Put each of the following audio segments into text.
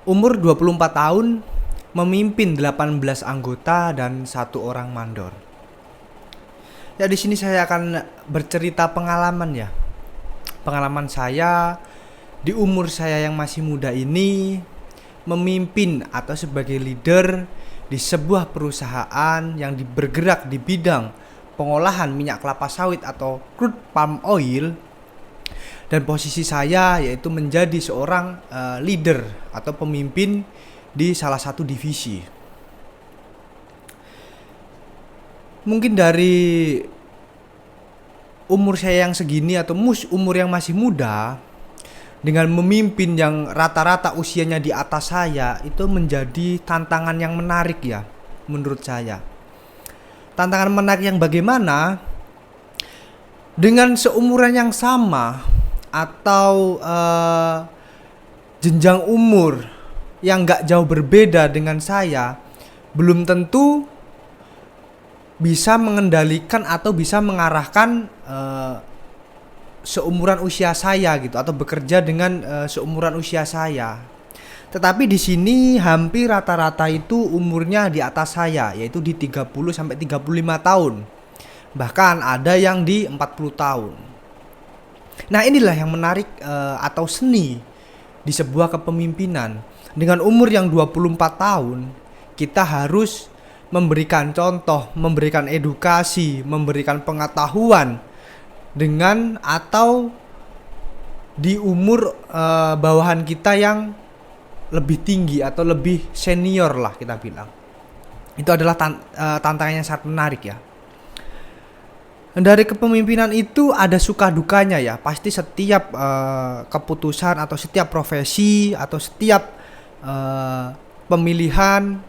Umur 24 tahun, memimpin 18 anggota dan satu orang mandor. Ya, di sini saya akan bercerita pengalaman ya. Pengalaman saya di umur saya yang masih muda ini memimpin atau sebagai leader di sebuah perusahaan yang bergerak di bidang pengolahan minyak kelapa sawit atau crude palm oil, dan posisi saya yaitu menjadi seorang leader atau pemimpin di salah satu divisi. Mungkin dari umur saya yang segini atau umur yang masih muda, dengan memimpin yang rata-rata usianya di atas saya, itu menjadi tantangan yang menarik ya menurut saya. Tantangan menarik yang bagaimana? Dengan seumuran yang sama atau jenjang umur yang gak jauh berbeda dengan saya, belum tentu bisa mengendalikan atau bisa mengarahkan seumuran usia saya gitu, atau bekerja dengan seumuran usia saya. Tetapi di sini hampir rata-rata itu umurnya di atas saya, yaitu di 30 sampai 35 tahun. Bahkan ada yang di 40 tahun. Nah, inilah yang menarik atau seni di sebuah kepemimpinan. Dengan umur yang 24 tahun, kita harus memberikan contoh, memberikan edukasi, memberikan pengetahuan dengan atau di umur bawahan kita yang lebih tinggi atau lebih senior lah kita bilang. Itu adalah tantangan yang sangat menarik ya. Dari kepemimpinan itu ada suka dukanya ya. Pasti setiap keputusan atau setiap profesi atau setiap pemilihan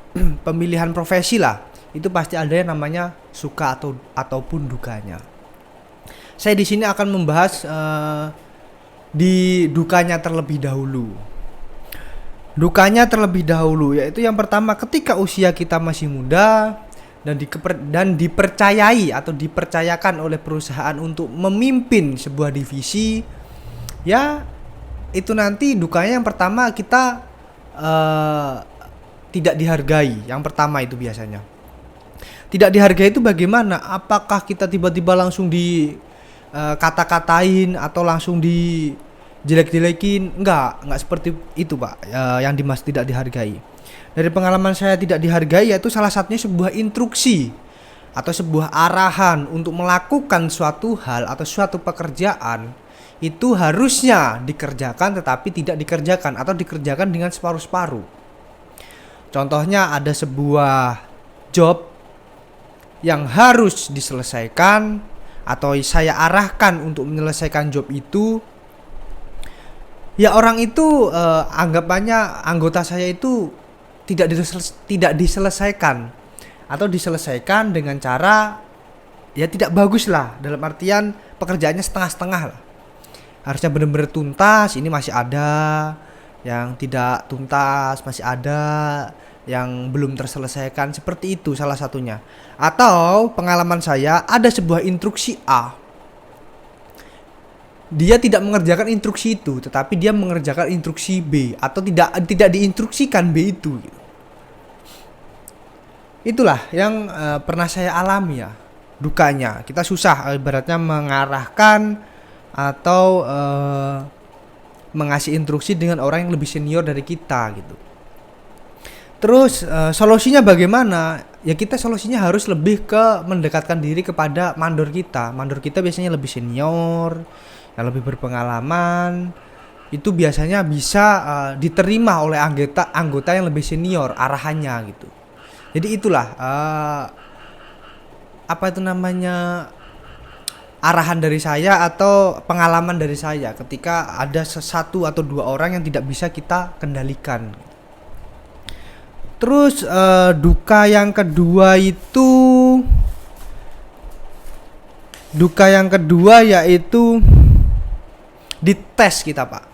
profesi lah, itu pasti ada yang namanya suka ataupun dukanya. Saya di sini akan membahas di dukanya terlebih dahulu. Dukanya terlebih dahulu yaitu yang pertama, ketika usia kita masih muda dan dipercayai atau dipercayakan oleh perusahaan untuk memimpin sebuah divisi, ya itu nanti dukanya yang pertama, kita tidak dihargai. Yang pertama itu biasanya tidak dihargai. Itu bagaimana? Apakah kita tiba-tiba langsung di kata-katain atau langsung dijelek-jelekin? Enggak seperti itu Pak. Yang dimaksud tidak dihargai, dari pengalaman saya tidak dihargai, yaitu salah satunya sebuah instruksi atau sebuah arahan untuk melakukan suatu hal atau suatu pekerjaan, itu harusnya dikerjakan tetapi tidak dikerjakan atau dikerjakan dengan separuh-separuh. Contohnya, ada sebuah job yang harus diselesaikan atau saya arahkan untuk menyelesaikan job itu. Ya, orang itu anggapannya anggota saya itu tidak diselesaikan atau diselesaikan dengan cara ya tidak bagus lah, dalam artian pekerjaannya setengah-setengah lah. Harusnya benar-benar tuntas, ini masih ada yang tidak tuntas, masih ada yang belum terselesaikan, seperti itu salah satunya. Atau pengalaman saya, ada sebuah instruksi A, dia tidak mengerjakan instruksi itu, tetapi dia mengerjakan instruksi B, atau tidak diinstruksikan B itu. Itulah yang pernah saya alami ya, dukanya. Kita susah ibaratnya mengarahkan atau mengasih instruksi dengan orang yang lebih senior dari kita gitu. Terus solusinya bagaimana? Ya, kita solusinya harus lebih ke mendekatkan diri kepada mandor kita. Mandor kita biasanya lebih senior, yang lebih berpengalaman. Itu biasanya bisa diterima oleh anggota yang lebih senior arahannya gitu. Jadi itulah apa itu namanya, arahan dari saya atau pengalaman dari saya ketika ada satu atau dua orang yang tidak bisa kita kendalikan. Terus duka yang kedua yaitu dites kita Pak.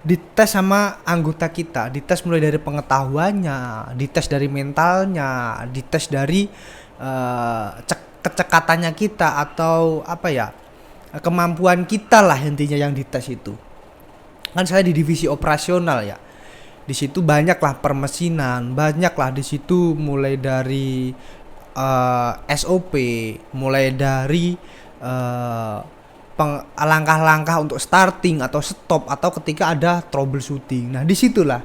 Dites sama anggota kita, dites mulai dari pengetahuannya, dites dari mentalnya, dites dari kecekatannya kita, atau apa ya, kemampuan kita lah intinya yang dites itu. Kan saya di divisi operasional ya, Di situ banyaklah permesinan, banyaklah di situ mulai dari SOP, mulai dari eh, langkah-langkah untuk starting atau stop atau ketika ada troubleshooting. Nah, disitulah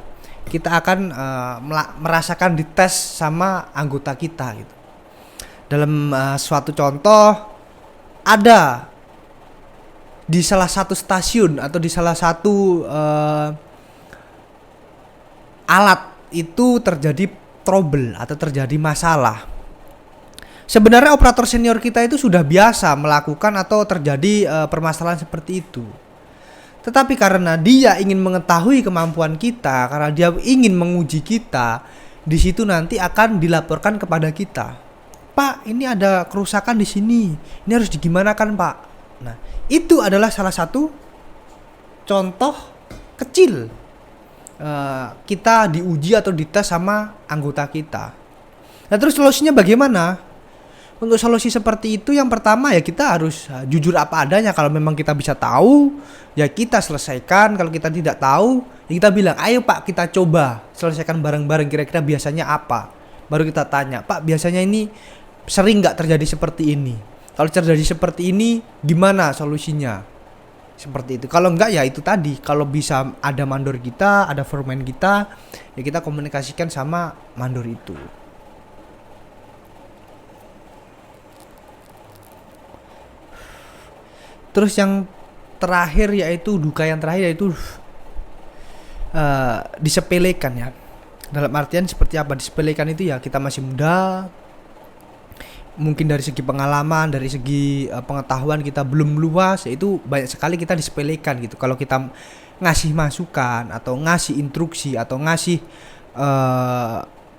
kita akan merasakan dites sama anggota kita gitu. Dalam suatu contoh, ada di salah satu stasiun atau di salah satu alat itu terjadi trouble atau terjadi masalah. Sebenarnya operator senior kita itu sudah biasa melakukan atau terjadi permasalahan seperti itu. Tetapi karena dia ingin mengetahui kemampuan kita, karena dia ingin menguji kita, di situ nanti akan dilaporkan kepada kita. Pak, ini ada kerusakan di sini. Ini harus digimanakan, Pak? Nah, itu adalah salah satu contoh kecil kita diuji atau dites sama anggota kita. Nah, terus solusinya bagaimana? Untuk solusi seperti itu, yang pertama ya kita harus jujur apa adanya. Kalau memang kita bisa tahu, ya kita selesaikan. Kalau kita tidak tahu, ya kita bilang, ayo Pak, kita coba selesaikan bareng-bareng, kira-kira biasanya apa. Baru kita tanya, Pak, biasanya ini sering gak terjadi seperti ini? Kalau terjadi seperti ini, gimana solusinya? Seperti itu. Kalau enggak ya itu tadi, kalau bisa ada mandor kita, ada foreman kita, ya kita komunikasikan sama mandor itu. Terus yang terakhir yaitu duka yang terakhir yaitu disepelekan ya. Dalam artian seperti apa disepelekan itu, ya kita masih muda, mungkin dari segi pengalaman, dari segi pengetahuan kita belum luas, yaitu banyak sekali kita disepelekan gitu. Kalau kita ngasih masukan atau ngasih instruksi atau ngasih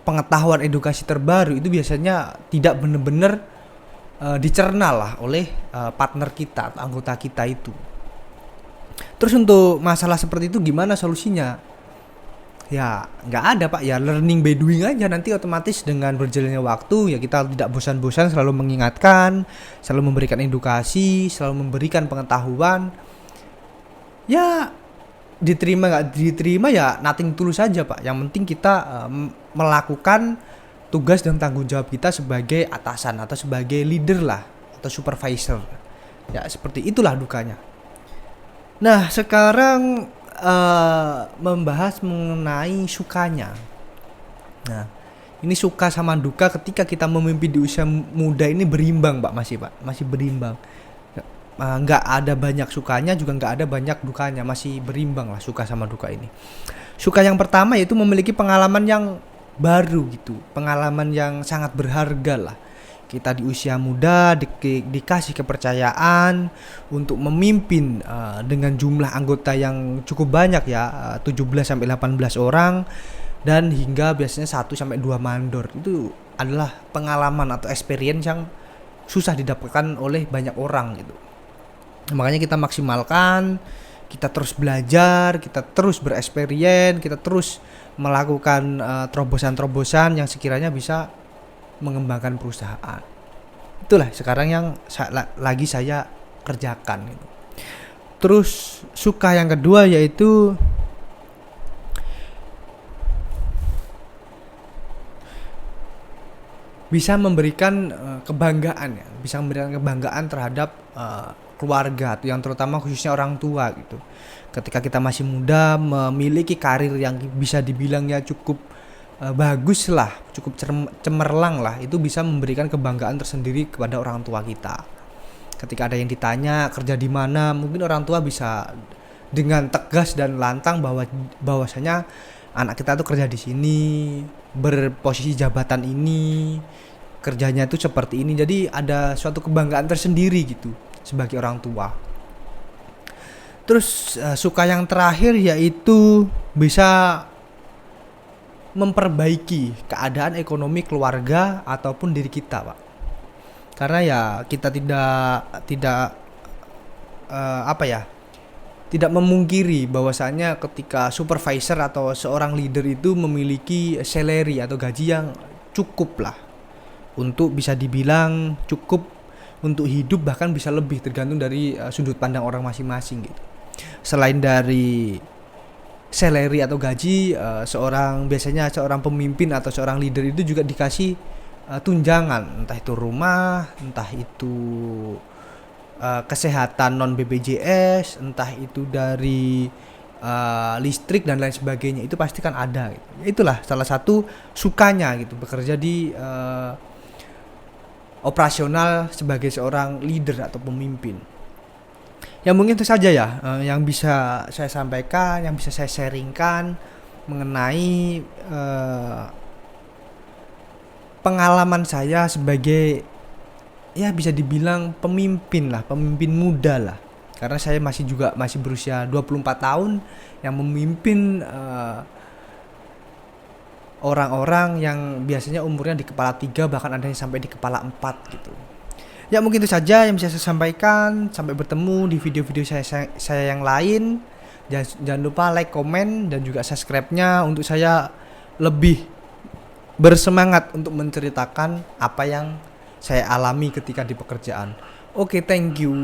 pengetahuan edukasi terbaru, itu biasanya tidak benar-benar dicerna lah oleh partner kita atau anggota kita itu. Terus untuk masalah seperti itu gimana solusinya? Ya nggak ada Pak, ya learning by doing aja. Nanti otomatis dengan berjalannya waktu ya kita tidak bosan-bosan selalu mengingatkan, selalu memberikan edukasi, selalu memberikan pengetahuan. Ya diterima nggak diterima ya nothing tulus saja Pak. Yang penting kita melakukan tugas dan tanggung jawab kita sebagai atasan atau sebagai leader lah atau supervisor. Ya seperti itulah dukanya. Nah sekarang membahas mengenai sukanya. Nah ini suka sama duka ketika kita memimpin di usia muda ini berimbang Pak, masih berimbang. Nggak ada banyak sukanya juga nggak ada banyak dukanya, masih berimbang lah suka sama duka ini. Suka yang pertama yaitu memiliki pengalaman yang baru gitu, pengalaman yang sangat berharga lah. Kita di usia muda dikasih kepercayaan untuk memimpin dengan jumlah anggota yang cukup banyak ya, 17 sampai 18 orang dan hingga biasanya 1 sampai 2 mandor. Itu adalah pengalaman atau experience yang susah didapatkan oleh banyak orang gitu. Makanya kita maksimalkan, kita terus belajar, kita terus bereksperience, kita terus melakukan terobosan-terobosan yang sekiranya bisa mengembangkan perusahaan. Itulah sekarang yang lagi saya kerjakan gitu. Terus suka yang kedua yaitu bisa memberikan kebanggaan ya, bisa memberikan kebanggaan terhadap keluarga atau yang terutama khususnya orang tua gitu. Ketika kita masih muda memiliki karir yang bisa dibilang ya cukup bagus lah, cukup cemerlang lah, itu bisa memberikan kebanggaan tersendiri kepada orang tua kita. Ketika ada yang ditanya kerja di mana, mungkin orang tua bisa dengan tegas dan lantang bahwasanya anak kita tuh kerja di sini, berposisi jabatan ini, kerjanya tuh seperti ini. Jadi ada suatu kebanggaan tersendiri gitu sebagai orang tua. Terus suka yang terakhir yaitu bisa memperbaiki keadaan ekonomi keluarga ataupun diri kita Pak. Karena ya kita tidak tidak memungkiri bahwasanya ketika supervisor atau seorang leader itu memiliki salary atau gaji yang cukup lah untuk bisa dibilang cukup untuk hidup, bahkan bisa lebih tergantung dari sudut pandang orang masing-masing gitu. Selain dari salary atau gaji, biasanya seorang pemimpin atau seorang leader itu juga dikasih tunjangan, entah itu rumah, entah itu kesehatan non BPJS, entah itu dari listrik dan lain sebagainya. Itu pasti kan ada gitu. Itulah salah satu sukanya gitu bekerja di operasional sebagai seorang leader atau pemimpin. Ya mungkin itu saja ya yang bisa saya sampaikan, yang bisa saya sharingkan mengenai pengalaman saya sebagai, ya bisa dibilang pemimpin lah, pemimpin muda lah. Karena saya masih berusia 24 tahun yang memimpin orang-orang yang biasanya umurnya di kepala 3, bahkan ada yang sampai di kepala 4 gitu. Ya mungkin itu saja yang bisa saya sampaikan. Sampai bertemu di video-video saya yang lain. Jangan lupa like, komen, dan juga subscribe-nya untuk saya lebih bersemangat untuk menceritakan apa yang saya alami ketika di pekerjaan. Oke, thank you.